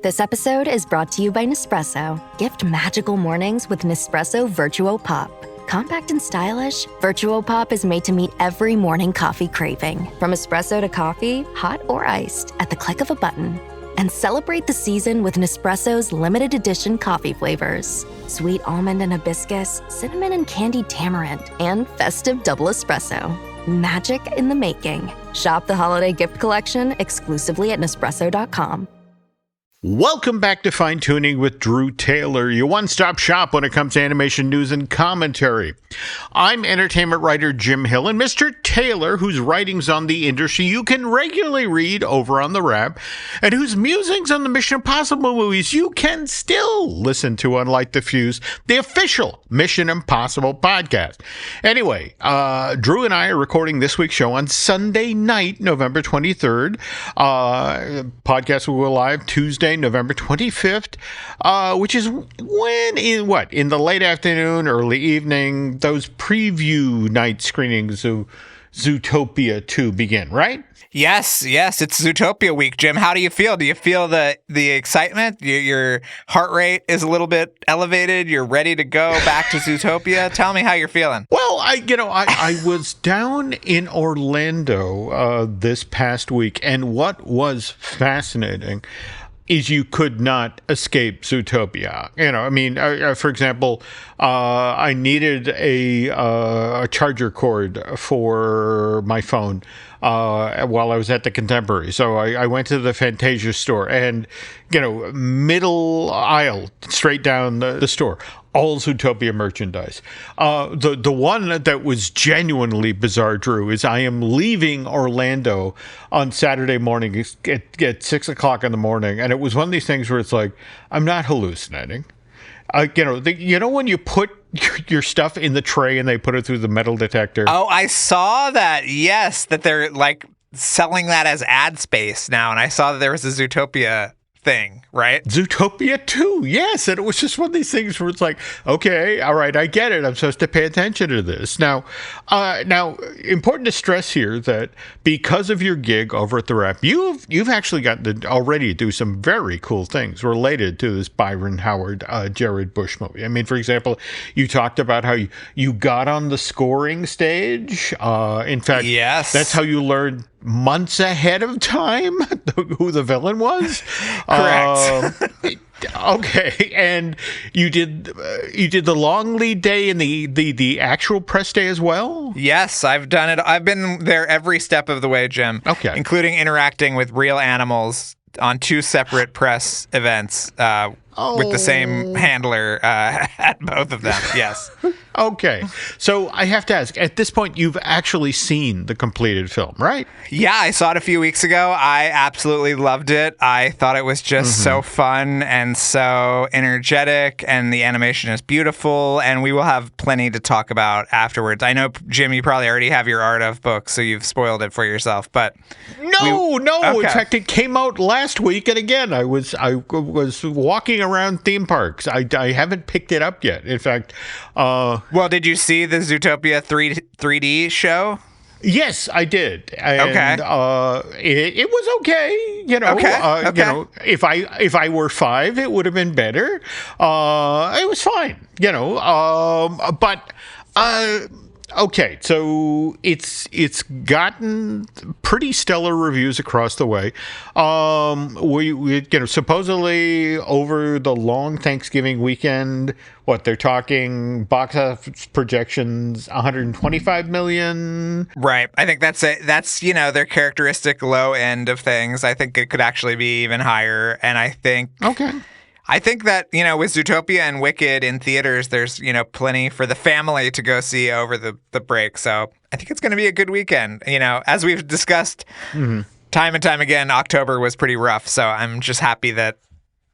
This episode is brought to you by Nespresso. Gift magical mornings with Nespresso Virtuo Pop. Compact and stylish, Virtuo Pop is made to meet every morning coffee craving. From espresso to coffee, hot or iced, at the click of a button. And celebrate the season with Nespresso's limited edition coffee flavors. Sweet almond and hibiscus, cinnamon and candied tamarind, and festive double espresso. Magic in the making. Shop the holiday gift collection exclusively at Nespresso.com. Welcome back to Fine Tuning with Drew Taylor, your one-stop shop when it comes to animation news and commentary. I'm entertainment writer Jim Hill, and Mr. Taylor, whose writings on the industry you can regularly read over on The Wrap, and whose musings on the Mission Impossible movies you can still listen to on Light the Fuse, the official Mission Impossible podcast. Anyway, Drew and I are recording this week's show on Sunday night, November 23rd. Podcast will go live Tuesday, November 25th, which is in the late afternoon, early evening, those preview night screenings of Zootopia 2 begin, right? Yes, it's Zootopia week, Jim. How do you feel? Do you feel the excitement? Your heart rate is a little bit elevated. You're ready to go back to Zootopia. Tell me how you're feeling. Well, I was down in Orlando this past week, and what was fascinating is you could not escape Zootopia. For example, I needed a charger cord for my phone while I was at the Contemporary. So I went to the Fantasia store and, middle aisle, straight down the store, all Zootopia merchandise. The one that was genuinely bizarre, Drew, is I am leaving Orlando on Saturday morning at 6 o'clock in the morning. And it was one of these things where it's like, I'm not hallucinating. When you put your stuff in the tray and they put it through the metal detector. Oh, I saw that. Yes, that they're like selling that as ad space now. And I saw that there was a Zootopia thing, right? Zootopia 2, yes. And it was just one of these things where it's like, okay, all right, I get it. I'm supposed to pay attention to this. Now, important to stress here that because of your gig over at The Wrap, you've actually gotten to already do some very cool things related to this Byron Howard, Jared Bush movie. I mean, for example, you talked about how you got on the scoring stage. In fact, yes, that's how you learned months ahead of time who the villain was. Correct. Okay, and you did the long lead day and the actual press day as well? Yes, I've done it. I've been there every step of the way, Jim. Okay, including interacting with real animals on 2 separate press events with the same handler at both of them. Yes. Okay, so I have to ask, at this point, you've actually seen the completed film, right? Yeah, I saw it a few weeks ago. I absolutely loved it. I thought it was just so fun and so energetic, and the animation is beautiful, and we will have plenty to talk about afterwards. I know, Jim, you probably already have your Art of book, so you've spoiled it for yourself, but... No. Okay. In fact, it came out last week, and again, I was walking around theme parks. I haven't picked it up yet. In fact... Well, did you see the Zootopia 3D show? Yes, I did. And, okay. It was okay. Okay. If I were 5, it would have been better. It was fine. Okay, so it's gotten pretty stellar reviews across the way. We supposedly over the long Thanksgiving weekend, they're talking box office projections 125 million. Right. I think that's it. That's, their characteristic low end of things. I think it could actually be even higher. And I think that, with Zootopia and Wicked in theaters, there's, plenty for the family to go see over the break. So I think it's going to be a good weekend. As we've discussed time and time again, October was pretty rough. So I'm just happy that,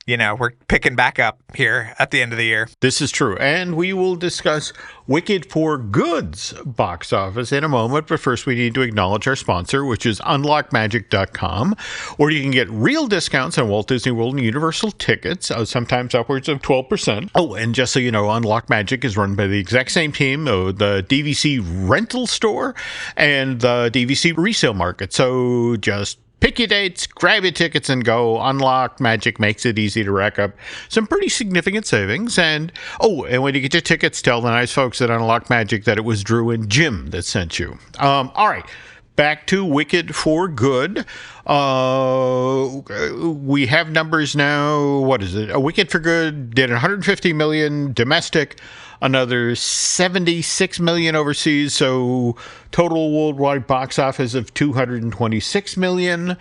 we're picking back up here at the end of the year. This is true. And we will discuss Wicked for Good's box office in a moment. But first, we need to acknowledge our sponsor, which is unlockmagic.com, where you can get real discounts on Walt Disney World and Universal tickets, sometimes upwards of 12%. Oh, and just so you know, Unlock Magic is run by the exact same team, the DVC rental store and the DVC resale market. So just Pick your dates, grab your tickets, and go. Unlocked Magic makes it easy to rack up some pretty significant savings. And when you get your tickets, tell the nice folks at Unlocked Magic that it was Drew and Jim that sent you. All right. Back to Wicked for Good. We have numbers now. What is it? Wicked for Good did 150 million domestic, another 76 million overseas. So total worldwide box office of 226 million,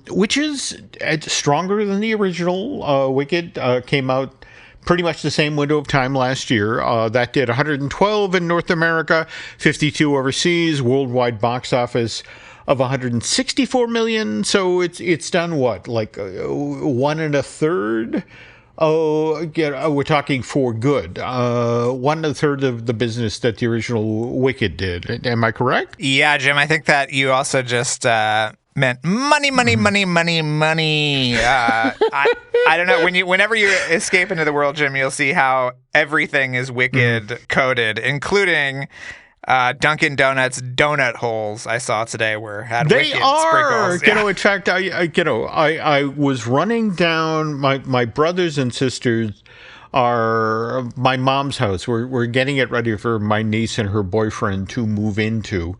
which is stronger than the original. Wicked came out pretty much the same window of time last year. That did 112 in North America, 52 overseas, worldwide box office of 164 million. So it's done what, like 1 1/3? We're talking for good. 1 1/3 of the business that the original Wicked did. Am I correct? Yeah, Jim. I think that you also just meant money. I don't know. Whenever you escape into the world, Jim, you'll see how everything is Wicked coded, including Dunkin' Donuts donut holes. I saw today had they Wicked are. sprinkles. Yeah. In fact, I was running down my brothers and sisters are my mom's house. We're getting it ready for my niece and her boyfriend to move into,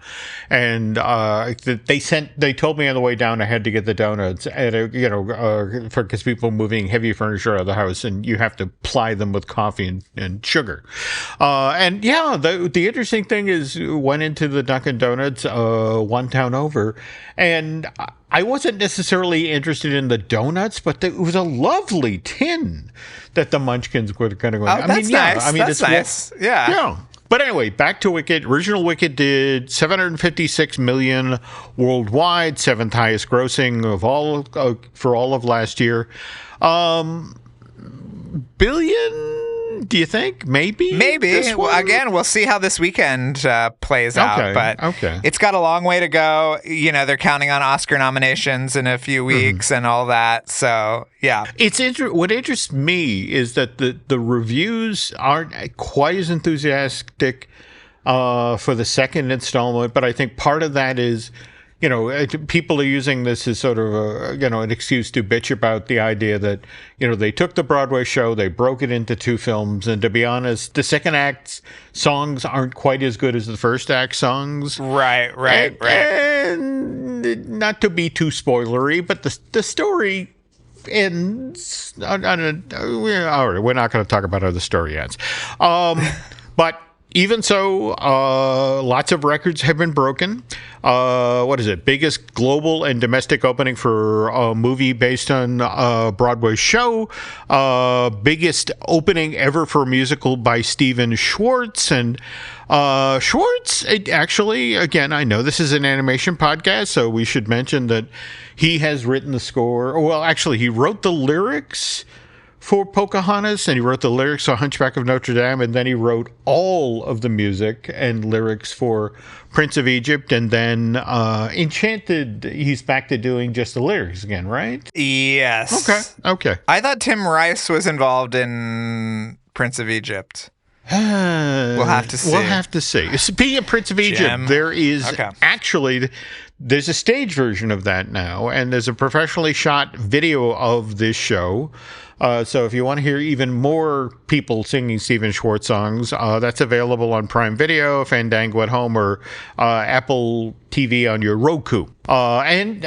and they told me on the way down I had to get the donuts because people moving heavy furniture out of the house and you have to ply them with coffee and sugar. The interesting thing is went into the Dunkin' Donuts one town over, and I wasn't necessarily interested in the donuts, but it was a lovely tin that the Munchkins were going to go. That's nice. That's nice. Yeah. But anyway, back to Wicked. Original Wicked did 756 million worldwide, 7th highest grossing of all for all of last year. Billion? Do you think? Maybe. Well, again, we'll see how this weekend plays out. But it's got a long way to go. They're counting on Oscar nominations in a few weeks and all that. So, yeah. What interests me is that the reviews aren't quite as enthusiastic for the second installment. But I think part of that is, people are using this as sort of an excuse to bitch about the idea that, they took the Broadway show, they broke it into 2 films. And to be honest, the second act's songs aren't quite as good as the first act songs. Right. And not to be too spoilery, but the story ends. All right, we're not going to talk about how the story ends. But even so, lots of records have been broken. What is it? Biggest global and domestic opening for a movie based on a Broadway show. Biggest opening ever for a musical by Stephen Schwartz. And Schwartz, actually, again, I know this is an animation podcast, so we should mention that he has written the score. Well, actually, he wrote the lyrics for Pocahontas, and he wrote the lyrics for Hunchback of Notre Dame, and then he wrote all of the music and lyrics for Prince of Egypt, and then Enchanted, he's back to doing just the lyrics again, right? Yes. Okay. I thought Tim Rice was involved in Prince of Egypt. We'll have to see. Speaking of Prince of Egypt, there is actually... There's a stage version of that now, and there's a professionally shot video of this show. So if you want to hear even more people singing Stephen Schwartz songs, that's available on Prime Video, Fandango at home, or Apple TV on your Roku. And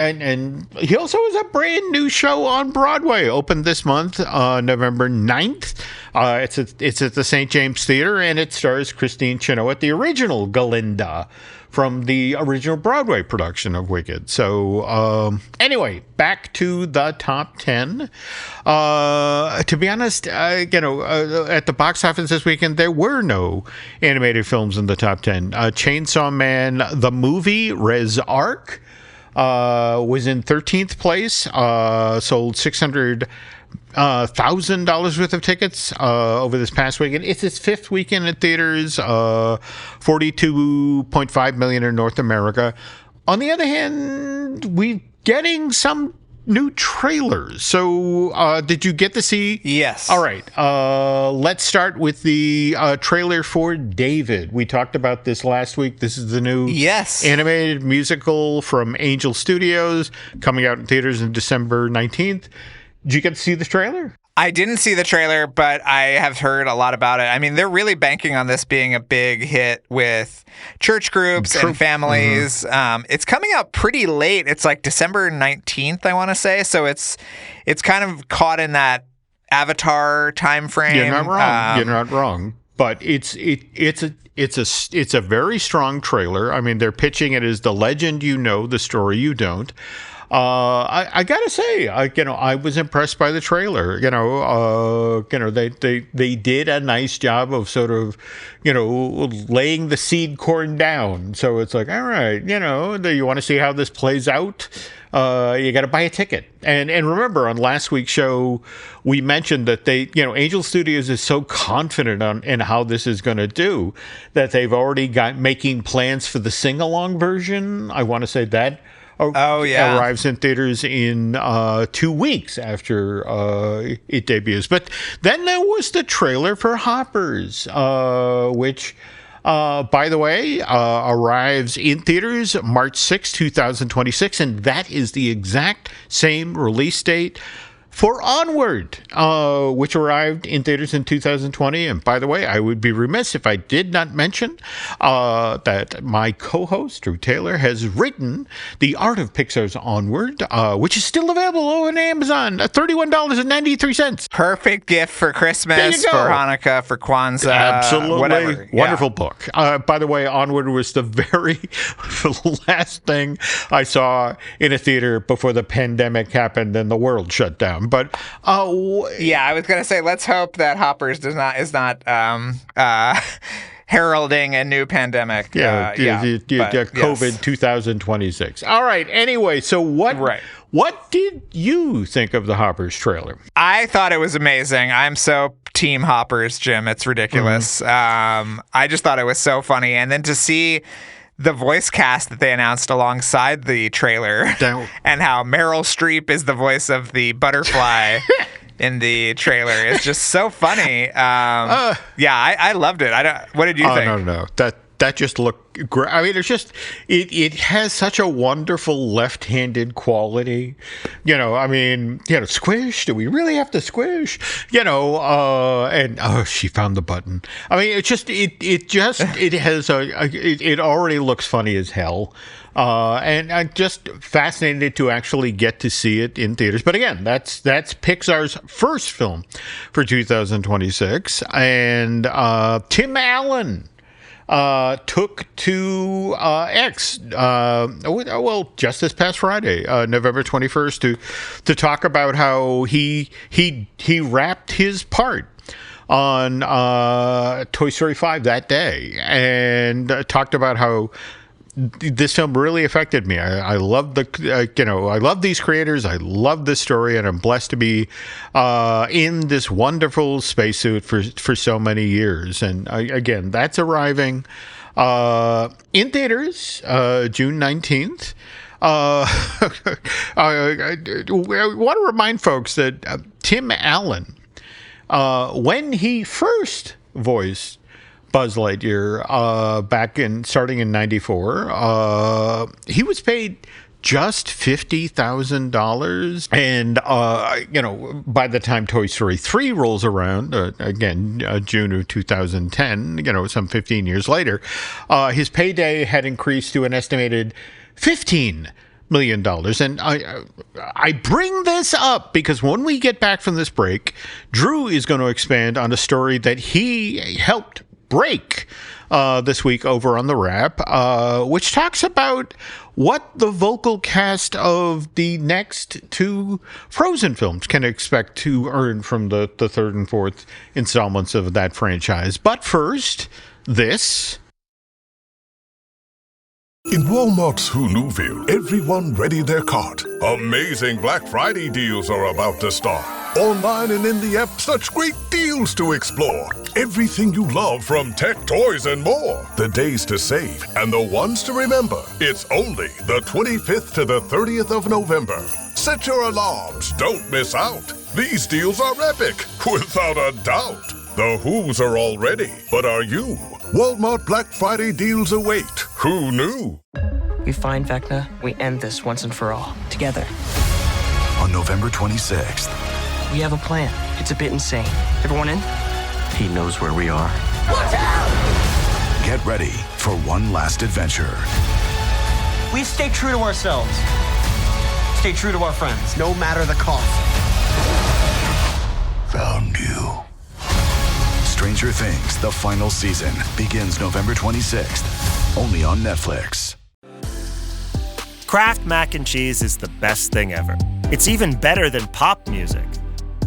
he also has a brand new show on Broadway, opened this month, November 9th. It's at the St. James Theater, and it stars Christine Chenoweth, the original Galinda from the original Broadway production of Wicked. So anyway, back to the top 10. To be honest, at the box office this weekend, there were no animated films in the top 10. Chainsaw Man, the movie, Res Arc, was in 13th place, sold $600,000 worth of tickets over this past weekend. It's its 5th weekend in theaters, 42.5 million in North America. On the other hand, we're getting some new trailers. So did you get to see? Yes. All right. Let's start with the trailer for David. We talked about this last week. This is the new animated musical from Angel Studios coming out in theaters on December 19th. Did you get to see the trailer? I didn't see the trailer, but I have heard a lot about it. I mean, they're really banking on this being a big hit with church groups and families. Mm-hmm. It's coming out pretty late. It's like December 19th, I want to say. So it's kind of caught in that Avatar time frame. You're not wrong. You're not wrong. But it's a very strong trailer. I mean, they're pitching it as the legend you know, the story you don't. I gotta say, I was impressed by the trailer. They did a nice job of sort of, laying the seed corn down. So it's like, all right, you want to see how this plays out? You got to buy a ticket. And remember, on last week's show, we mentioned that Angel Studios is so confident in how this is going to do that they've already got making plans for the sing-along version. I want to say that. Arrives in theaters in 2 weeks after it debuts. But then there was the trailer for Hoppers, which, by the way, arrives in theaters March 6, 2026, and that is the exact same release date for Onward, which arrived in theaters in 2020. And by the way, I would be remiss if I did not mention that my co-host, Drew Taylor, has written The Art of Pixar's Onward, which is still available on Amazon at $31.93. Perfect gift for Christmas, for Hanukkah, for Kwanzaa. Absolutely. Whatever. Wonderful book. By the way, Onward was the very last thing I saw in a theater before the pandemic happened and the world shut down. But I was gonna say, let's hope that Hoppers is not heralding a new pandemic. COVID 2026. All right. Anyway, so what did you think of the Hoppers trailer? I thought it was amazing. I'm so team Hoppers, Jim. It's ridiculous. Mm-hmm. I just thought it was so funny, and then to see the voice cast that they announced alongside the trailer and how Meryl Streep is the voice of the butterfly in the trailer is just so funny. I loved it. What did you think? No. That just looked great. I mean, it's just, it has such a wonderful left-handed quality. Squish. Do we really have to squish? She found the button. I mean, it already looks funny as hell. And I'm just fascinated to actually get to see it in theaters. But again, that's Pixar's first film for 2026. And Tim Allen took to X, just this past Friday, November 21st, to talk about how he wrapped his part on Toy Story 5 that day, and talked about how this film really affected me. I love I love these creators. I love this story, and I'm blessed to be in this wonderful spacesuit for so many years. And again, that's arriving in theaters June 19th. I want to remind folks that Tim Allen, when he first voiced Buzz Lightyear starting in 94, he was paid just $50,000. And, by the time Toy Story 3 rolls around, June of 2010, some 15 years later, his payday had increased to an estimated $15 million. And I bring this up because when we get back from this break, Drew is going to expand on a story that he helped break this week over on The Wrap, which talks about what the vocal cast of the next two Frozen films can expect to earn from the third and fourth installments of that franchise. But first, this. In Walmart's Huluville, everyone ready their cart. Amazing Black Friday deals are about to start. Online and in the app, such great deals to explore. Everything you love from tech, toys, and more. The days to save and the ones to remember. It's only the 25th to the 30th of November. Set your alarms. Don't miss out. These deals are epic, without a doubt. The Who's are all ready, but are you? Walmart Black Friday deals await. Who knew? We find Vecna, we end this once and for all, together. On November 26th. We have a plan. It's a bit insane. Everyone in? He knows where we are. Watch out! Get ready for one last adventure. We stay true to ourselves. Stay true to our friends, no matter the cost. Found you. Stranger Things, the final season, begins November 26th, only on Netflix. Kraft mac and cheese is the best thing ever. It's even better than pop music.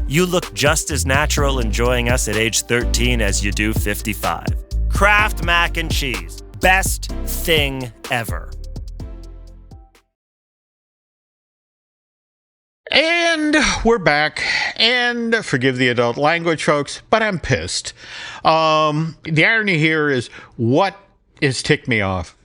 You look just as natural enjoying us at age 13 as you do 55. Kraft mac and cheese, best thing ever. And we're back, and forgive the adult language, folks, but I'm pissed. The irony here is what has ticked me off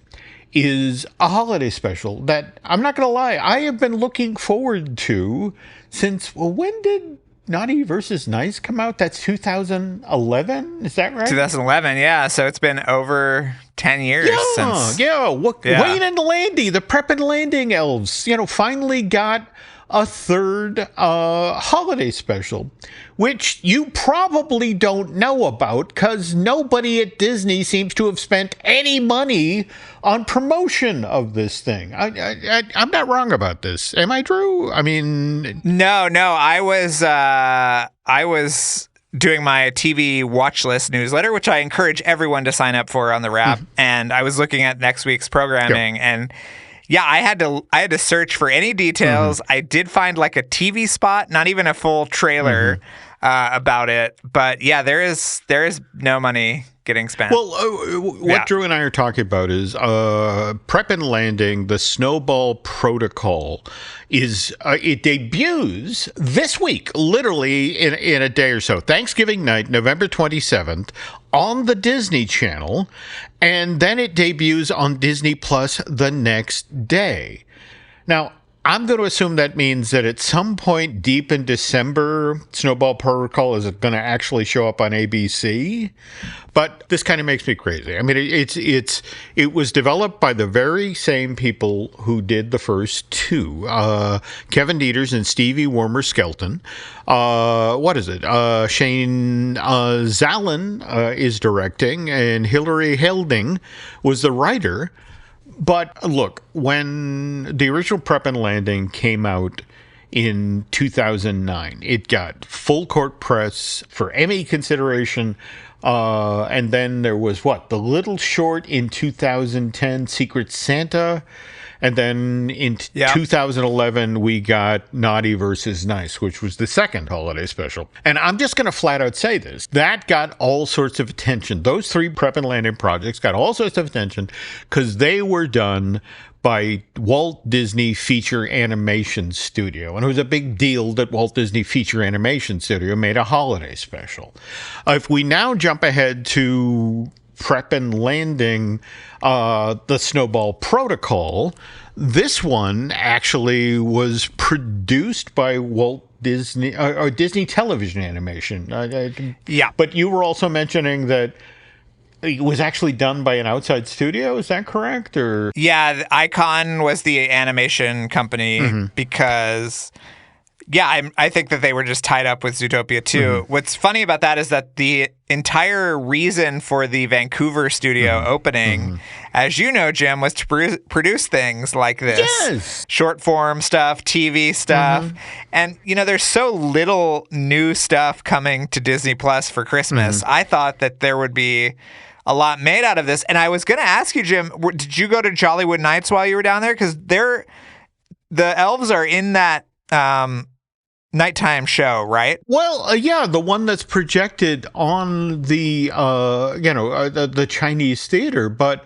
is a holiday special that, I'm not going to lie, I have been looking forward to since, well, when did Naughty vs. Nice come out? That's 2011, is that right? 2011, yeah, so it's been over 10 years since... Wayne and Landy, the Prep and Landing elves, finally got a third holiday special, which you probably don't know about because nobody at Disney seems to have spent any money on promotion of this thing. I'm not wrong about this. Am I, Drew? I mean... No, I was doing my TV watch list newsletter, which I encourage everyone to sign up for on the Wrap, and I was looking at next week's programming, and... Yeah, I had to search for any details. I did find like a TV spot, not even a full trailer about it. But yeah, there is no money getting spent. Well, what Drew and I are talking about is Prep and Landing, the Snowball Protocol is it debuts this week, literally in a day or so. Thanksgiving night, November 27th, on the Disney Channel, and then it debuts on Disney Plus the next day. Now, I'm going to assume that means that at some point deep in December, Snowball Protocol is going to actually show up on ABC. But this kind of makes me crazy. I mean, it was developed by the very same people who did the first two, Kevin Dieters and Stevie Wormer-Skelton. What is it? Shane Zallen is directing, and Hilary Helding was the writer. But look, when the original Prep and Landing came out in 2009, it got full court press for Emmy consideration. And then there was the little short in 2010, Secret Santa. And then in 2011, we got Naughty vs. Nice, which was the second holiday special. And I'm just going to flat out say this. That got all sorts of attention. Those three Prep and Landing projects got all sorts of attention because they were done by Walt Disney Feature Animation Studio. And it was a big deal that Walt Disney Feature Animation Studio made a holiday special. If we now jump ahead to Prep and Landing, the Snowball Protocol, this one actually was produced by Walt Disney, or Disney Television Animation. Yeah. But you were also mentioning that it was actually done by an outside studio. Is that correct? Or yeah, Icon was the animation company because... Yeah, I think that they were just tied up with Zootopia too. What's funny about that is that the entire reason for the Vancouver studio opening, as you know, Jim, was to produce things like this. Yes. Short form stuff, TV stuff. And, there's so little new stuff coming to Disney Plus for Christmas. I thought that there would be a lot made out of this. And I was going to ask you, Jim, did you go to Jollywood Nights while you were down there? Because the elves are in that... nighttime show, right? Well, yeah, the one that's projected on the the Chinese theater. But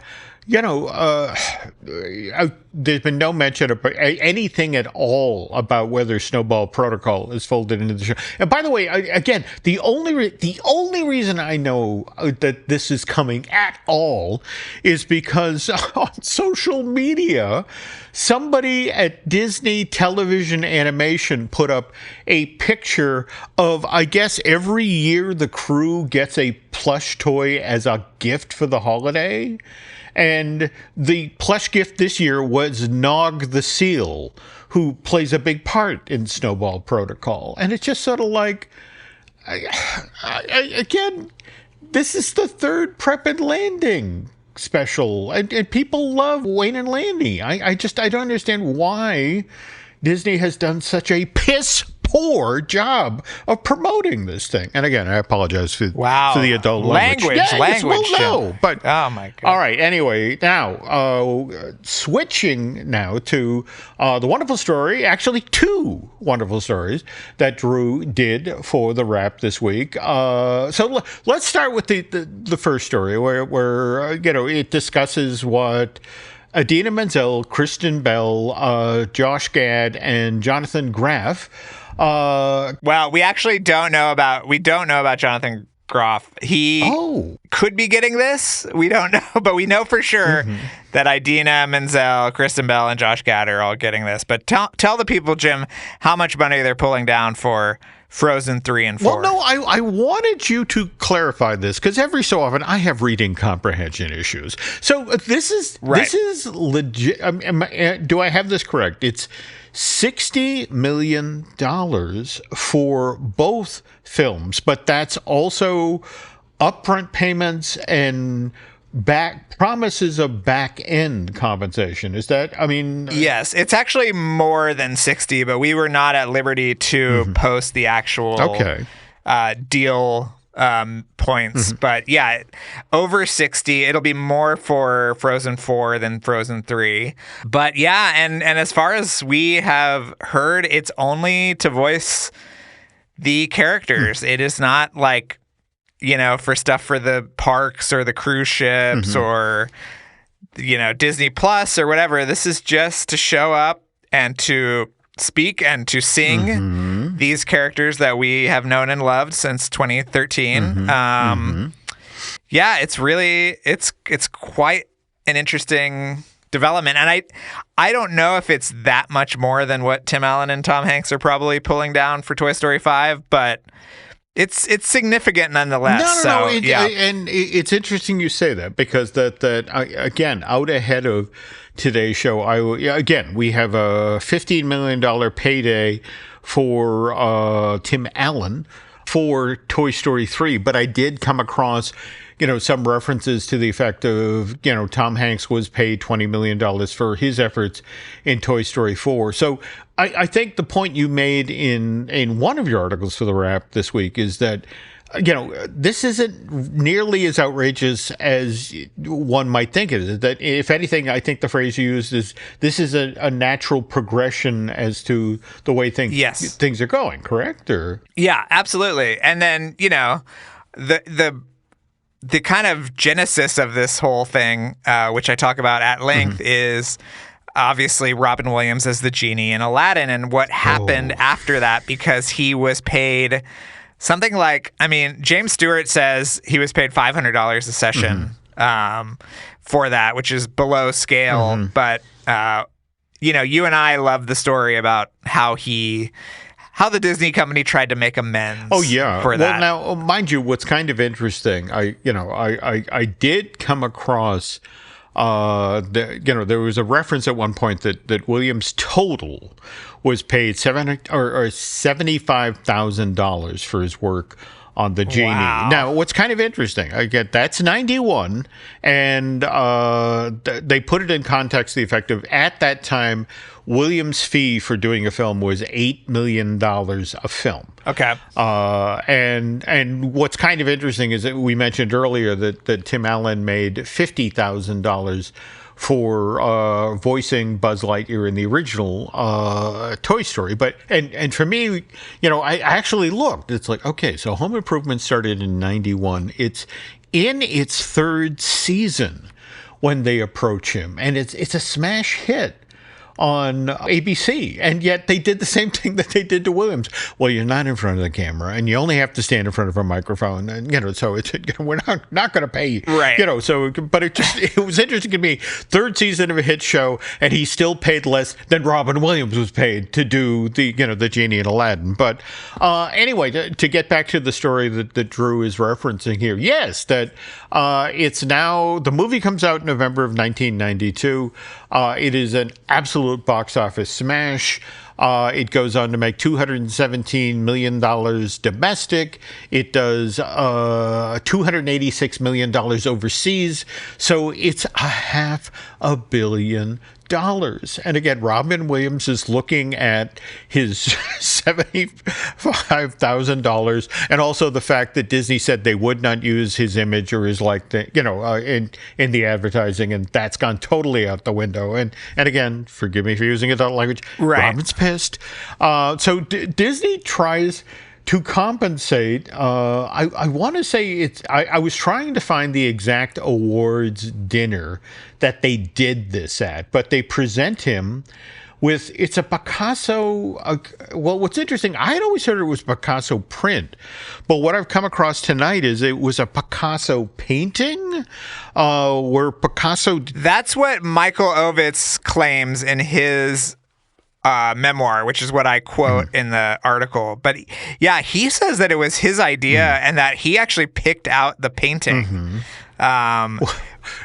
there's been no mention of anything at all about whether Snowball Protocol is folded into the show. And by the way, again, the only reason I know that this is coming at all is because on social media, somebody at Disney Television Animation put up a picture of, I guess, every year the crew gets a plush toy as a gift for the holiday. And the plush gift this year was Nog the Seal, who plays a big part in Snowball Protocol. And it's just sort of like, again, this is the third Prep and Landing special. And people love Wayne and Landy. I don't understand why Disney has done such a piss poor job of promoting this thing. And again, I apologize for the adult language. But oh my god! All right. Anyway, now switching now to the wonderful story. Actually, two wonderful stories that Drew did for the wrap this week. So let's start with the first story, where it discusses what Idina Menzel, Kristen Bell, Josh Gad, and Jonathan Graff. Well, we actually don't know about Jonathan Groff. He could be getting this. We don't know, but we know for sure that Idina Menzel, Kristen Bell, and Josh Gad are all getting this. But tell the people, Jim, how much money they're pulling down for Frozen 3 and 4. Well, no, I wanted you to clarify this because every so often I have reading comprehension issues. So this is legit. Do I have this correct? It's $60 million for both films, but that's also upfront payments and promises of back-end compensation. Is that, Yes, it's actually more than 60, but we were not at liberty to post the actual deal points. But yeah, over 60. It'll be more for Frozen 4 than Frozen 3. But yeah, and as far as we have heard, it's only to voice the characters. It is not like, for stuff for the parks or the cruise ships or, Disney Plus or whatever. This is just to show up and to speak and to sing these characters that we have known and loved since 2013. Yeah, it's really, it's quite an interesting development. And I don't know if it's that much more than what Tim Allen and Tom Hanks are probably pulling down for Toy Story 5, but it's significant nonetheless. No. And it's interesting you say that because that again, out ahead of today's show, we have a $15 million payday for Tim Allen for Toy Story 3, but I did come across some references to the effect of, Tom Hanks was paid $20 million for his efforts in Toy Story 4. So I think the point you made in one of your articles for the wrap this week is that, this isn't nearly as outrageous as one might think it is. That if anything, I think the phrase you used is this is a natural progression as to the way things are going, correct? Or yeah, absolutely. And then, the kind of genesis of this whole thing, which I talk about at length, is obviously Robin Williams as the genie in Aladdin and what happened after that, because he was paid something like, James Stewart says he was paid $500 a session for that, which is below scale. But, you and I love the story about how the Disney company tried to make amends for that. Well, now, mind you, what's kind of interesting, I did come across, there was a reference at one point that Williams total was paid $75,000 for his work on the Genie. Wow. Now, what's kind of interesting, again, that's 91, and they put it in context, the effect of, at that time, Williams' fee for doing a film was $8 million a film. Okay. And what's kind of interesting is that we mentioned earlier that Tim Allen made $50,000 for voicing Buzz Lightyear in the original Toy Story. But and for me, I actually looked. It's like, okay, so Home Improvement started in 91. It's in its third season when they approach him. And it's a smash hit on ABC, and yet they did the same thing that they did to Williams. Well, you're not in front of the camera, and you only have to stand in front of a microphone, and so it's we're not going to pay you, right? So, but it was interesting to me. Third season of a hit show, and he still paid less than Robin Williams was paid to do the Genie in Aladdin. But anyway, to get back to the story that Drew is referencing here, yes, that it's now the movie comes out in November of 1992. It is an absolute box office smash. It goes on to make $217 million domestic. It does $286 million overseas. So it's $500 million. And again, Robin Williams is looking at his $75,000, and also the fact that Disney said they would not use his image or his in the advertising, and that's gone totally out the window. And again, forgive me for using adult language. Right. Robin's pissed. So Disney tries to compensate. I want to say I was trying to find the exact awards dinner that they did this at, but they present him with, it's a Picasso. Well, what's interesting, I had always heard it was Picasso print, but what I've come across tonight is it was a Picasso painting, where Picasso. That's what Michael Ovitz claims in his memoir, which is what I quote in the article. But yeah, he says that it was his idea and that he actually picked out the painting.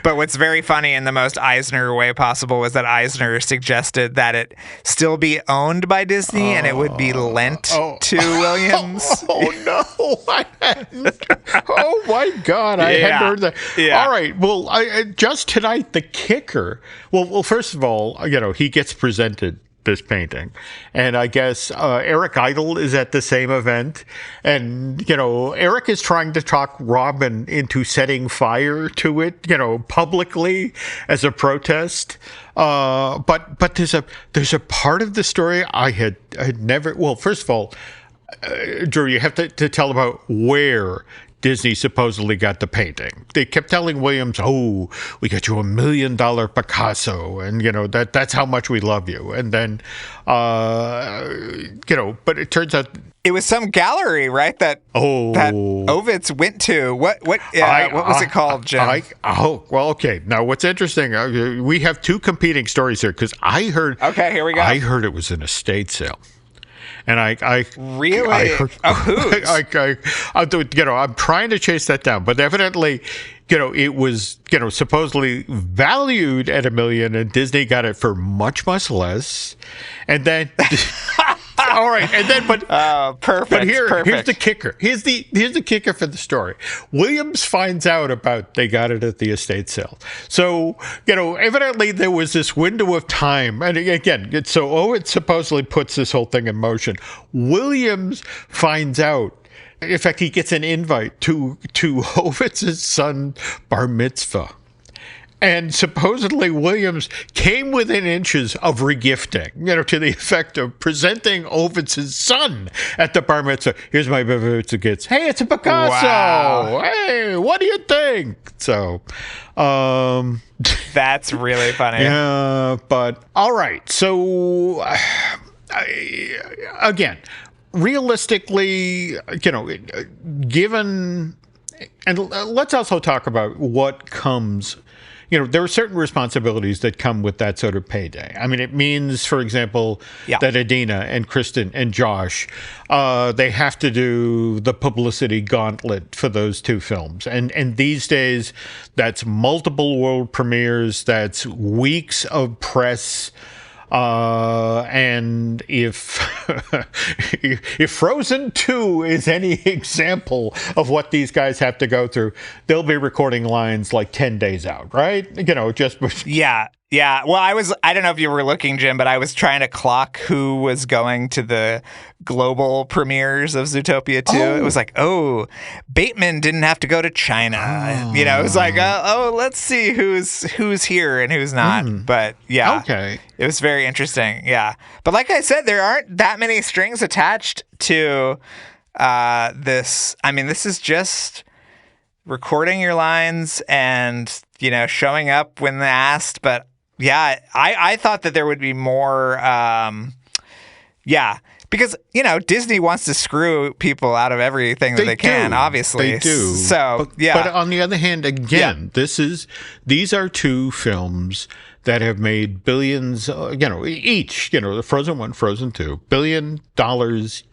But what's very funny in the most Eisner way possible was that Eisner suggested that it still be owned by Disney and it would be lent to Williams. No, I hadn't. Oh my God, I hadn't heard that. Yeah. All right, well, just tonight, the kicker. Well, first of all, he gets presented this painting, and I guess Eric Idle is at the same event, and Eric is trying to talk Robin into setting fire to it, publicly as a protest. But there's a part of the story I had never. Well, first of all, Drew, you have to tell about where Disney supposedly got the painting. They kept telling Williams, "Oh, we got you $1 million Picasso, and that's how much we love you." And then, but it turns out it was some gallery, right? That Ovitz went to. What was it called, Jim? Well, okay. Now, what's interesting? We have two competing stories here, because I heard. Okay, here we go. I heard it was an estate sale. And really? I'm trying to chase that down, but evidently, it was, supposedly valued at $1 million, and Disney got it for much, much less. And then, all right, and then, but perfect. But here's the kicker. Here's the kicker for the story. Williams finds out about they got it at the estate sale. So evidently there was this window of time, and again, so it supposedly puts this whole thing in motion. Williams finds out. In fact, he gets an invite to Ovitz's son bar mitzvah. And supposedly Williams came within inches of regifting, to the effect of presenting Ovitz's son at the bar mitzvah. Here's my bar mitzvah kids. Hey, it's a Picasso. Wow. Hey, what do you think? So, that's really funny. Yeah, but all right. So, again, realistically, given, and let's also talk about what comes. There are certain responsibilities that come with that sort of payday. I mean, it means, for example, that Adina and Kristen and Josh, they have to do the publicity gauntlet for those two films. And these days, that's multiple world premieres, that's weeks of press. And if Frozen 2 is any example of what these guys have to go through, they'll be recording lines like 10 days out, right? Yeah. Well, I don't know if you were looking, Jim, but I was trying to clock who was going to the global premieres of Zootopia 2. It was like, Bateman didn't have to go to China. It was like, let's see who's here and who's not. But yeah, okay. It was very interesting. Yeah. But like I said, there aren't that many strings attached to this. I mean, this is just recording your lines and, showing up when asked. But yeah, I thought that there would be more, because, Disney wants to screw people out of everything that they can, obviously. They do. So, But on the other hand, again, these are two films that have made billions, each, the Frozen 1, Frozen 2, $1 billion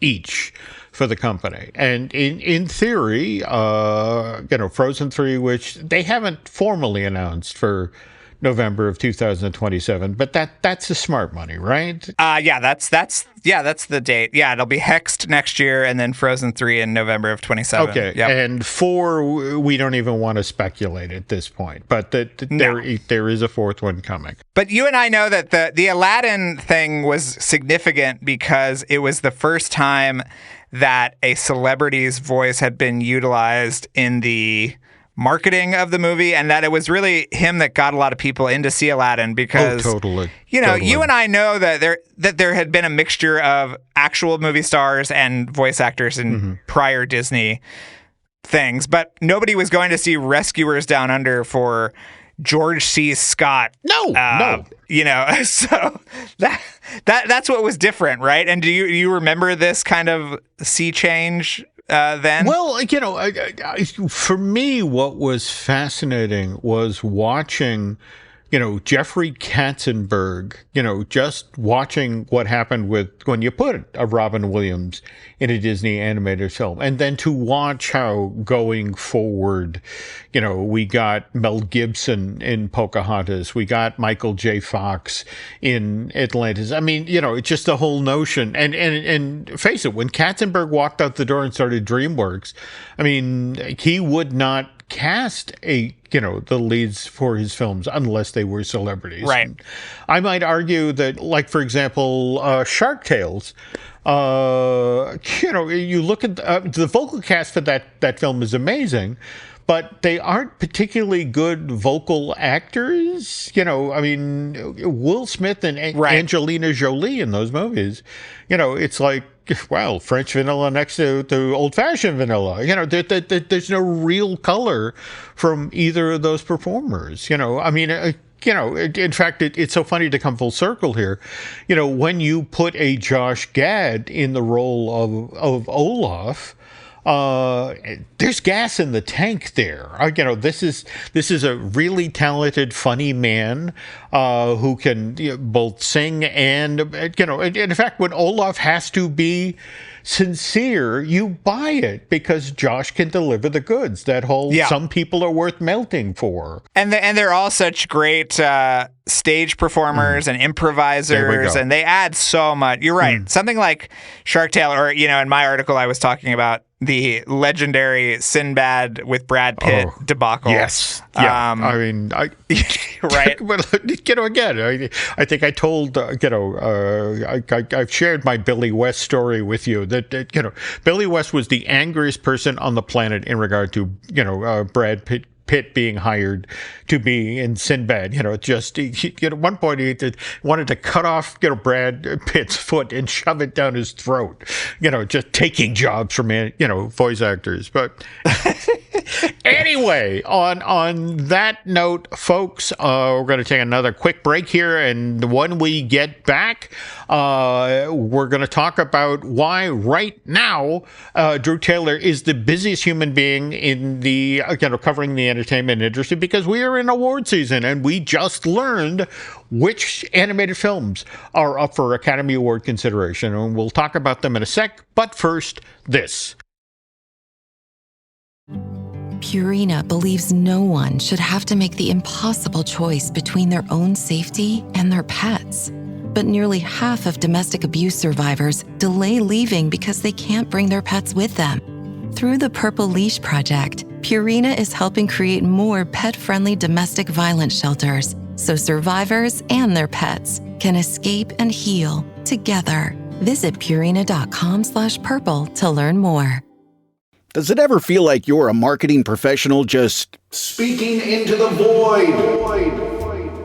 each for the company. And in theory, Frozen 3, which they haven't formally announced for November of 2027, but that's the smart money, right? That's the date. Yeah, it'll be Hexed next year, and then Frozen 3 in November of 27. Okay, yep. And 4, we don't even want to speculate at this point, but there is a fourth one coming. But you and I know that the Aladdin thing was significant because it was the first time that a celebrity's voice had been utilized in the marketing of the movie, and that it was really him that got a lot of people in to see Aladdin because totally. You and I know that there had been a mixture of actual movie stars and voice actors in prior Disney things, but nobody was going to see Rescuers Down Under for George C. Scott. No. So that's what was different, right? And do you remember this kind of sea change then? Well, for me, what was fascinating was watching, Jeffrey Katzenberg, just watching what happened when you put a Robin Williams in a Disney animated film. And then to watch how going forward, we got Mel Gibson in Pocahontas. We got Michael J. Fox in Atlantis. I mean, it's just the whole notion. And face it, when Katzenberg walked out the door and started DreamWorks, I mean, he would not cast the leads for his films unless they were celebrities. Right. And I might argue that, like, for example, Shark Tales, you look at the vocal cast for that film is amazing, but they aren't particularly good vocal actors. I mean, Will Smith and Angelina Jolie in those movies, it's like, well, French vanilla next to old-fashioned vanilla. There's no real color from either of those performers. I mean, in fact, it's so funny to come full circle here. When you put a Josh Gad in the role of Olaf, there's gas in the tank there. This is a really talented, funny man who can both sing and in fact, when Olaf has to be sincere, you buy it because Josh can deliver the goods. That whole some people are worth melting for. And they're all such great stage performers and improvisers, and they add so much. You're right. Something like Shark Tale, or in my article I was talking about the legendary Sinbad with Brad Pitt debacle. Yes. Yeah. Right. But again, I think I told I've shared my Billy West story with you that Billy West was the angriest person on the planet in regard to Brad Pitt being hired to be in Sinbad. At one point he wanted to cut off Brad Pitt's foot and shove it down his throat. Just taking jobs from voice actors. But anyway, on that note, folks, we're going to take another quick break here, and when we get back, we're going to talk about why right now Drew Taylor is the busiest human being in the covering the entertainment industry, because we are in award season and we just learned which animated films are up for Academy Award consideration, and we'll talk about them in a sec. But first, this. Purina believes no one should have to make the impossible choice between their own safety and their pets. But nearly half of domestic abuse survivors delay leaving because they can't bring their pets with them. Through the Purple Leash Project, Purina is helping create more pet-friendly domestic violence shelters so survivors and their pets can escape and heal together. Visit Purina.com/purple to learn more. Does it ever feel like you're a marketing professional just speaking into the void?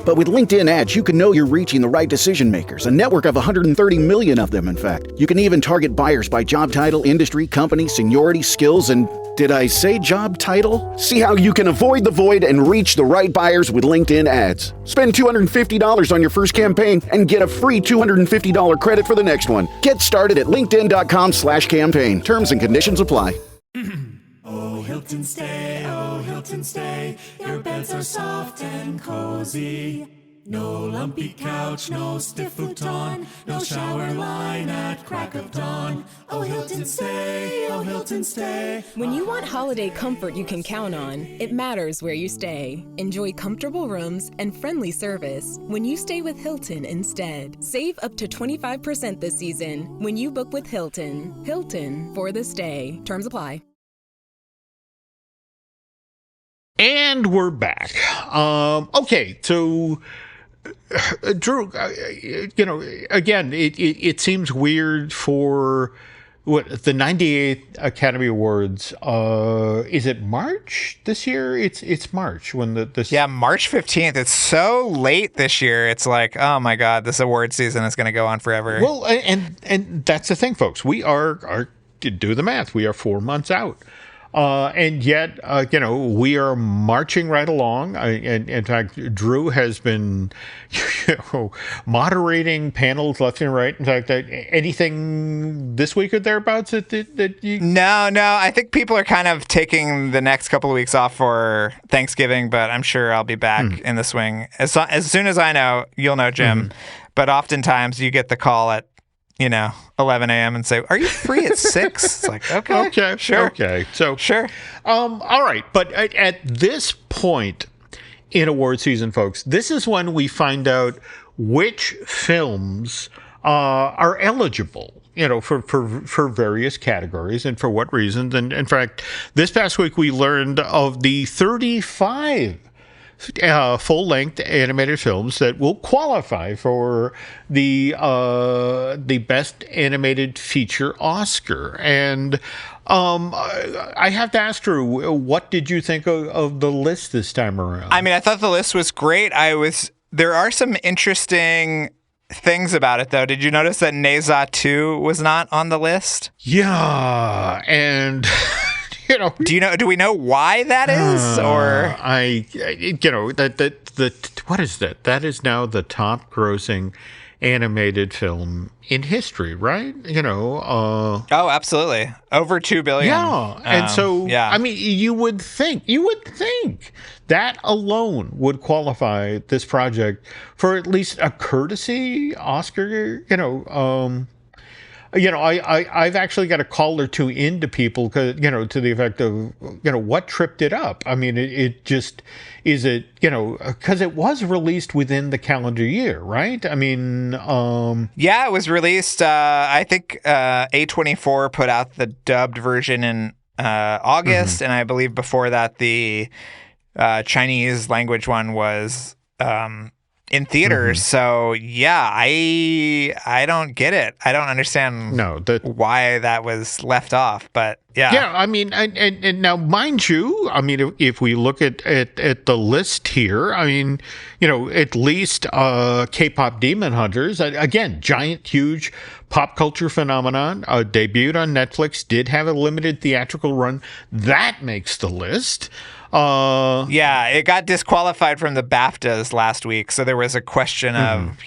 But with LinkedIn ads, you can know you're reaching the right decision makers, a network of 130 million of them, in fact. You can even target buyers by job title, industry, company, seniority, skills, and did I say job title? See how you can avoid the void and reach the right buyers with LinkedIn ads. Spend $250 on your first campaign and get a free $250 credit for the next one. Get started at linkedin.com/campaign. Terms and conditions apply. Oh, Hilton stay. Your beds are soft and cozy. No lumpy couch, no stiff futon, no shower line at crack of dawn. Oh, Hilton stay. When you want holiday comfort you can count on, it matters where you stay. Enjoy comfortable rooms and friendly service when you stay with Hilton instead. Save up to 25% this season when you book with Hilton. Hilton for the stay. Terms apply. And we're back. Okay, so Drew, again, it seems weird for the 98th Academy Awards. Is it March this year? It's March when March 15th. It's so late this year. It's like, oh my God, this award season is going to go on forever. Well, and that's the thing, folks. We are do the math. We are 4 months out. And yet, we are marching right along. And in fact, Drew has been, moderating panels left and right. In fact, anything this week or thereabouts that you? No. I think people are kind of taking the next couple of weeks off for Thanksgiving, but I'm sure I'll be back in the swing. As soon as I know, you'll know, Jim. Mm-hmm. But oftentimes you get the call at 11 a.m. and say, are you free at 6? It's like, okay, sure. Okay, so sure. All right, but at this point in award season, folks, this is when we find out which films are eligible, for various categories and for what reasons. And in fact, this past week we learned of the 35 full-length animated films that will qualify for the Best Animated Feature Oscar. And I have to ask Drew, what did you think of the list this time around? I mean, I thought the list was great. There are some interesting things about it, though. Did you notice that Neza 2 was not on the list? Yeah, and... Do we know why that is? Or what is that? That is now the top grossing animated film in history, right? Oh, absolutely. Over $2 billion. Yeah. And I mean, you would think that alone would qualify this project for at least a courtesy Oscar, I've actually got a call or two into people, to the effect of, what tripped it up? I mean, because it was released within the calendar year, right? I mean, yeah, it was released. I think A24 put out the dubbed version in August, and I believe before that the Chinese language one was in theaters. So yeah, I don't get it. I don't understand why that was left off, but yeah. I mean, and now mind you, I mean, if we look at the list here, I mean, at least K-pop Demon Hunters, again, giant, huge pop culture phenomenon, debuted on Netflix, did have a limited theatrical run. That makes the list. It got disqualified from the BAFTAs last week, so there was a question of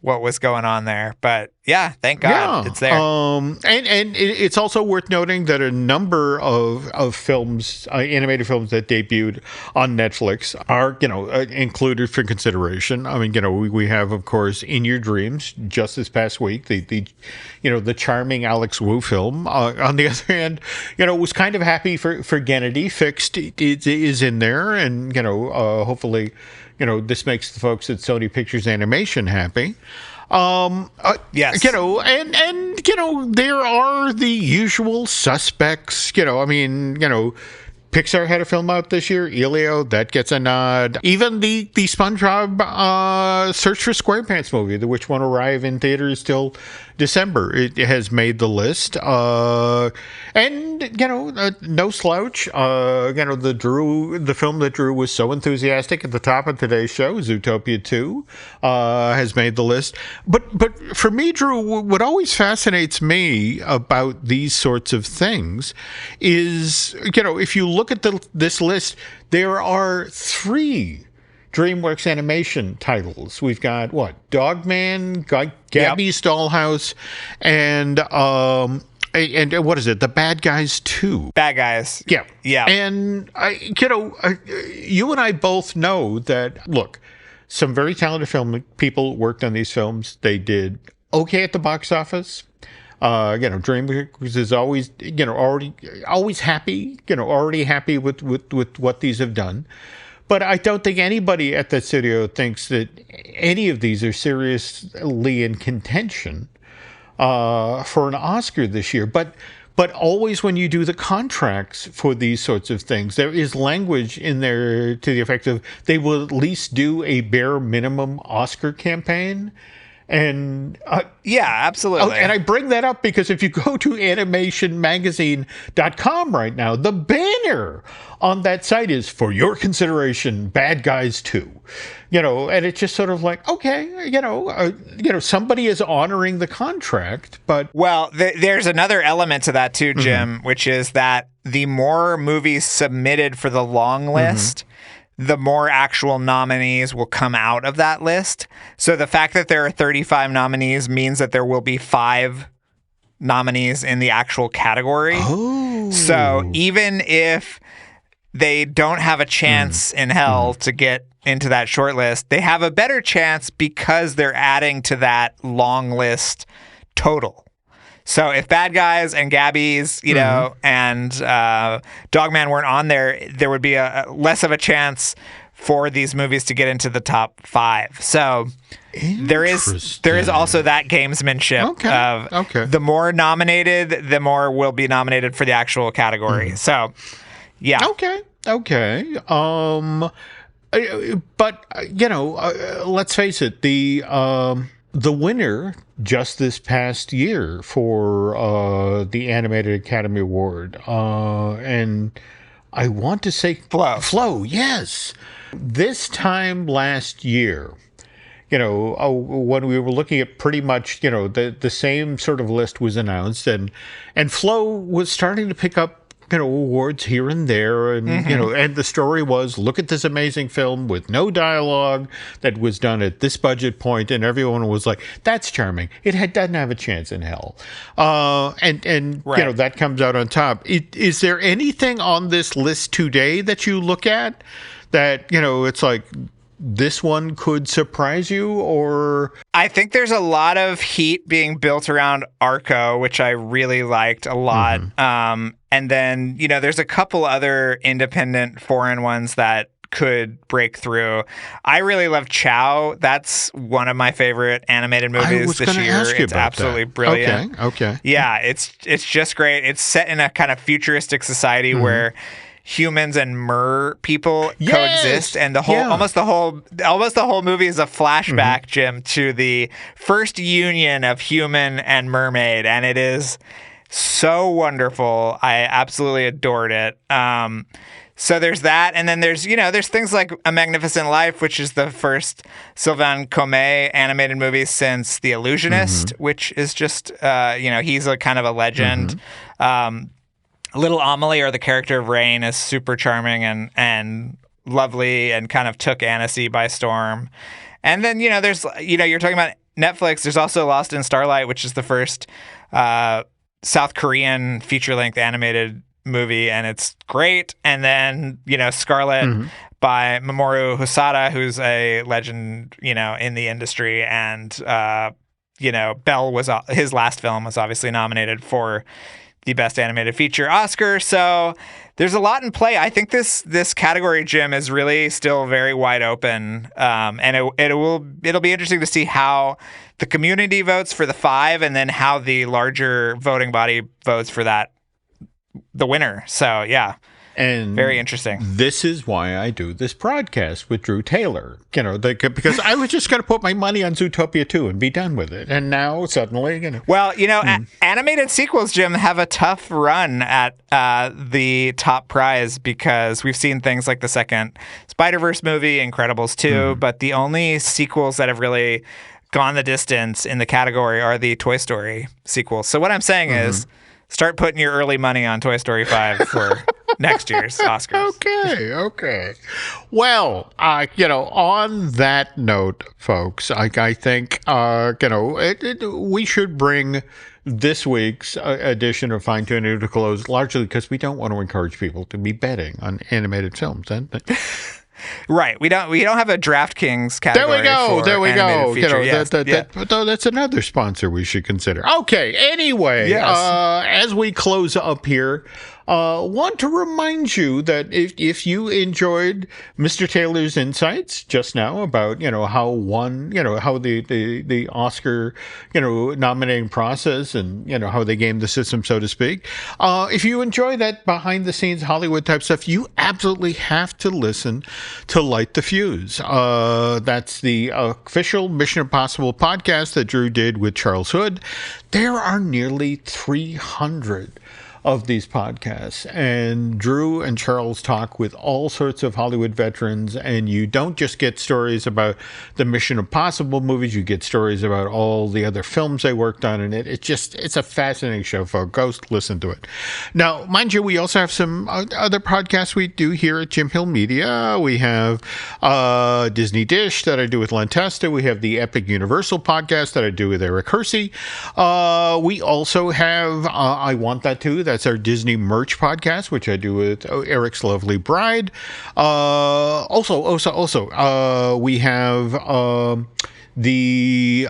what was going on there. But yeah, thank God it's there. And it's also worth noting that a number of films, animated films that debuted on Netflix are included for consideration. I mean, we have, of course, In Your Dreams just this past week, the charming Alex Wu film. On the other hand, was kind of happy for Gennady. Fixed is in there, and hopefully this makes the folks at Sony Pictures Animation happy. Yes. And there are the usual suspects. I mean, Pixar had a film out this year, Elio, that gets a nod. Even the SpongeBob Search for SquarePants movie, which won't arrive in theaters till December. It has made the list. And, no slouch. The film that Drew was so enthusiastic at the top of today's show, Zootopia 2, has made the list. But for me, Drew, what always fascinates me about these sorts of things is, if you look at this list, there are 3 DreamWorks animation titles. We've got Dogman, Gabby's Dollhouse, and what is it? The Bad Guys 2. Bad Guys. Yeah. And you and I both know that. Look, some very talented film people worked on these films. They did okay at the box office. DreamWorks is always happy. Already happy with what these have done. But I don't think anybody at that studio thinks that any of these are seriously in contention for an Oscar this year. But always when you do the contracts for these sorts of things, there is language in there to the effect of they will at least do a bare minimum Oscar campaign. And yeah, absolutely. And I bring that up because if you go to animationmagazine.com right now, the banner on that site is for your consideration, Bad Guys 2. And it's just sort of like, okay, somebody is honoring the contract, but there's another element to that too, Jim, which is that the more movies submitted for the long list, the more actual nominees will come out of that list. So the fact that there are 35 nominees means that there will be 5 nominees in the actual category. Oh. So even if they don't have a chance in hell to get into that short list, they have a better chance because they're adding to that long list total. So if Bad Guys and Gabby's, and Dogman weren't on there, there would be a less of a chance for these movies to get into the top 5. So there is also that gamesmanship of the more nominated, the more will be nominated for the actual category. So, yeah. Okay. But let's face it, the winner just this past year for the Animated Academy Award, and I want to say Flow, yes. This time last year, when we were looking at pretty much, the same sort of list was announced, and Flow was starting to pick up awards here and there, and and the story was, look at this amazing film with no dialogue that was done at this budget point, and everyone was like, that's charming. It doesn't have a chance in hell, and right. That comes out on top. Is there anything on this list today that you look at that it's like, this one could surprise you? Or I think there's a lot of heat being built around Arco, which I really liked a lot. And then, there's a couple other independent foreign ones that could break through. I really love Chow. That's one of my favorite animated movies this year. It's absolutely brilliant. Okay. Yeah, it's just great. It's set in a kind of futuristic society where humans and mer people coexist, and almost the whole movie is a flashback, Jim, to the first union of human and mermaid, and it is so wonderful. I absolutely adored it. So there's that, and then there's things like A Magnificent Life, which is the first Sylvain Comet animated movie since The Illusionist, which is just he's a kind of a legend. Little Amelie, or the character of Rain, is super charming and lovely, and kind of took Annecy by storm. And then there's you're talking about Netflix. There's also Lost in Starlight, which is the first South Korean feature-length animated movie, and it's great. And then Scarlet by Mamoru Hosoda, who's a legend in the industry, and Belle was his last film was obviously nominated for the Best Animated Feature Oscar. So there's a lot in play. I think this category, Jim, is really still very wide open, and it'll be interesting to see how the community votes for the 5, and then how the larger voting body votes for the winner. So yeah, And very interesting. This is why I do this podcast with Drew Taylor, because I was just going to put my money on Zootopia 2 and be done with it. And now suddenly, Well, animated sequels, Jim, have a tough run at the top prize because we've seen things like the second Spider-Verse movie, Incredibles 2, but the only sequels that have really gone the distance in the category are the Toy Story sequels. So what I'm saying is start putting your early money on Toy Story 5 for next year's Oscars. Okay. Well, on that note, folks, I think, we should bring this week's edition of Fine Tuning to close, largely because we don't want to encourage people to be betting on animated films. Right. We don't have a DraftKings category. There we go. Yes. That's another sponsor we should consider. Okay. Anyway, as we close up here, want to remind you that if you enjoyed Mr. Taylor's insights just now about how the Oscar nominating process and how they game the system, so to speak, if you enjoy that behind the scenes Hollywood type stuff, you absolutely have to listen to Light the Fuse. That's the official Mission Impossible podcast that Drew did with Charles Hood. There are nearly 300 of these podcasts, and Drew and Charles talk with all sorts of Hollywood veterans, and you don't just get stories about the Mission Impossible movies, you get stories about all the other films they worked on, and it's a fascinating show, folks. Go listen to it. Now, mind you, we also have some other podcasts we do here at Jim Hill Media. We have Disney Dish that I do with Len Testa. We have the Epic Universal podcast that I do with Eric Hersey. We also have I Want That Too. That's our Disney merch podcast, which I do with Eric's lovely bride. Also, we have the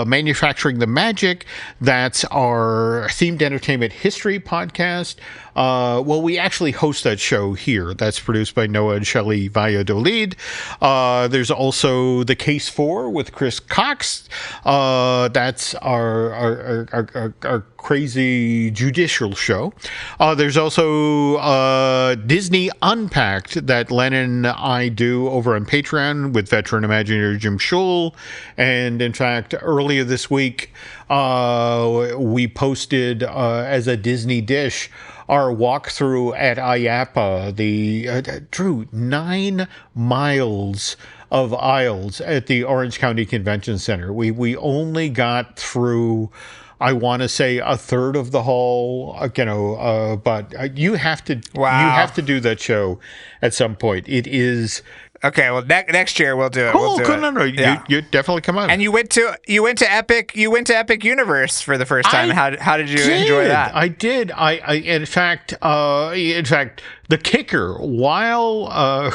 Manufacturing the Magic. That's our themed entertainment history podcast. We actually host that show here. That's produced by Noah and Shelley Valladolid. There's also The Case 4 with Chris Cox. That's our crazy judicial show. There's also Disney Unpacked that Len and I do over on Patreon with veteran Imagineer Jim Schul. And in fact, earlier this week, we posted as a Disney Dish our walkthrough at IAAPA, Drew, 9 miles of aisles at the Orange County Convention Center. We only got through, I want to say, a third of the hall, but you have to do that show at some point. It is. Okay, well, next year we'll do it. Oh, no. You definitely come on. And you went to Epic Universe for the first time. How did you enjoy that? I did. In fact, the kicker, while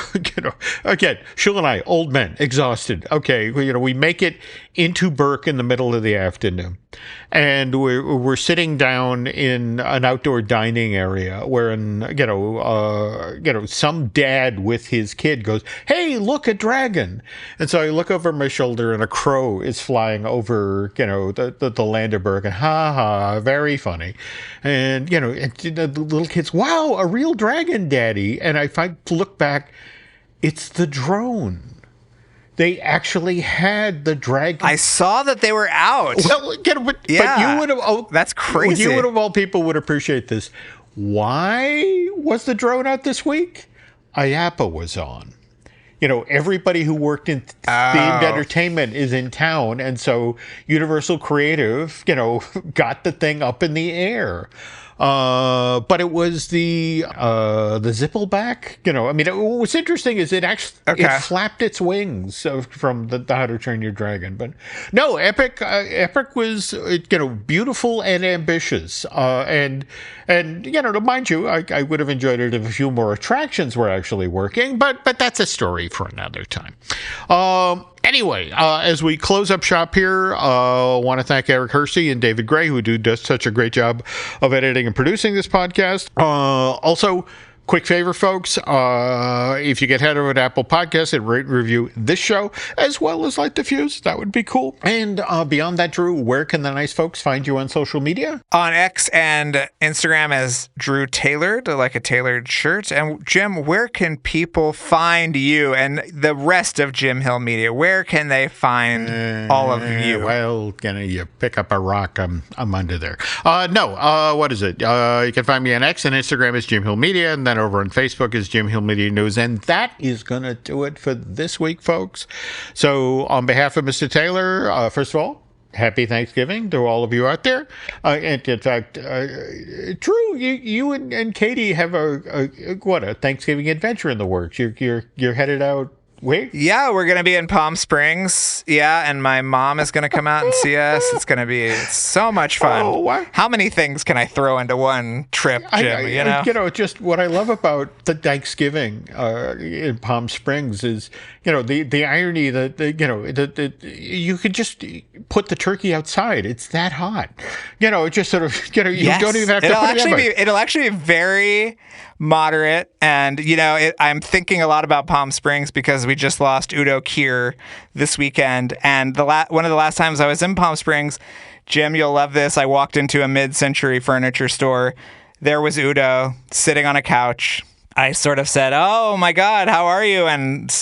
again, Shul and I, old men, exhausted. Okay, we make it into Burke in the middle of the afternoon, and we're sitting down in an outdoor dining area where, some dad with his kid goes, "Hey, look, a dragon!" And so I look over my shoulder, and a crow is flying over, the land of Burke, and ha, very funny. And the little kids, wow, a real dragon, Daddy. And if I look back, it's the drone. They actually had the dragon. I saw that they were out. Well, but you would have. Oh, that's crazy. You would have, all people would appreciate this. Why was the drone out this week? IAAPA was on. Everybody who worked in themed entertainment is in town, and so Universal Creative, got the thing up in the air. But it was the Zippleback. What's interesting is it actually it flapped its wings from the How to Train Your Dragon. But no, Epic was beautiful and ambitious. And to mind you, I would have enjoyed it if a few more attractions were actually working. But that's a story for another time. Anyway, as we close up shop here, I want to thank Eric Hersey and David Gray, who do such a great job of editing and producing this podcast. Also, quick favor, folks, if you get head over to Apple Podcasts and rate and review this show, as well as Light the Fuse, that would be cool. And beyond that, Drew, where can the nice folks find you on social media? On X and Instagram as Drew Tailored, like a tailored shirt. And Jim, where can people find you and the rest of Jim Hill Media? Where can they find all of you? Well, you pick up a rock, I'm under there. What is it? You can find me on X and Instagram as Jim Hill Media, and then over on Facebook is Jim Hill Media News. And that is going to do it for this week, folks. So on behalf of Mr. Taylor, first of all, happy Thanksgiving to all of you out there. And in fact, Drew, you and Katie have a Thanksgiving adventure in the works. You're headed out. Wait. Yeah, we're going to be in Palm Springs. Yeah, and my mom is going to come out and see us. It's going to be so much fun. Oh, wow. How many things can I throw into one trip, Jim? Just what I love about the Thanksgiving in Palm Springs is, the irony that, you could just put the turkey outside. It's that hot. It just sort of, you don't even have to put it in. It'll actually be very moderate. And, I'm thinking a lot about Palm Springs because we just lost Udo Kier this weekend. And one of the last times I was in Palm Springs, Jim, you'll love this. I walked into a mid-century furniture store. There was Udo sitting on a couch. I sort of said, "Oh my God, how are you?" And,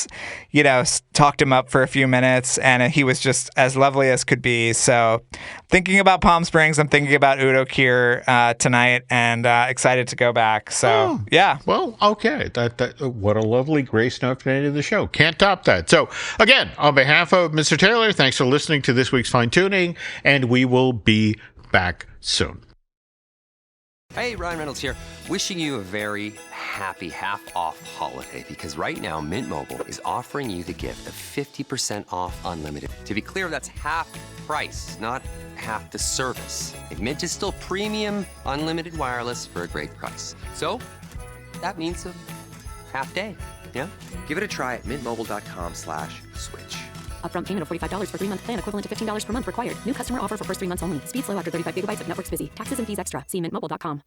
talked him up for a few minutes, and he was just as lovely as could be. So thinking about Palm Springs, I'm thinking about Udo Kier tonight, and excited to go back. So, yeah. Well, okay. That what a lovely grace note for the end of the show. Can't top that. So, again, on behalf of Mr. Taylor, thanks for listening to this week's Fine Tuning, and we will be back soon. Hey, Ryan Reynolds here. Wishing you a very happy half-off holiday, because right now Mint Mobile is offering you the gift of 50% off unlimited. To be clear, that's half price, not half the service. And Mint is still premium unlimited wireless for a great price. So that means a half day. Yeah? Give it a try at mintmobile.com/switch. Upfront payment of $45 for 3-month plan, equivalent to $15 per month required. New customer offer for first 3 months only. Speed slow after 35 gigabytes if network's busy. Taxes and fees extra. See mintmobile.com.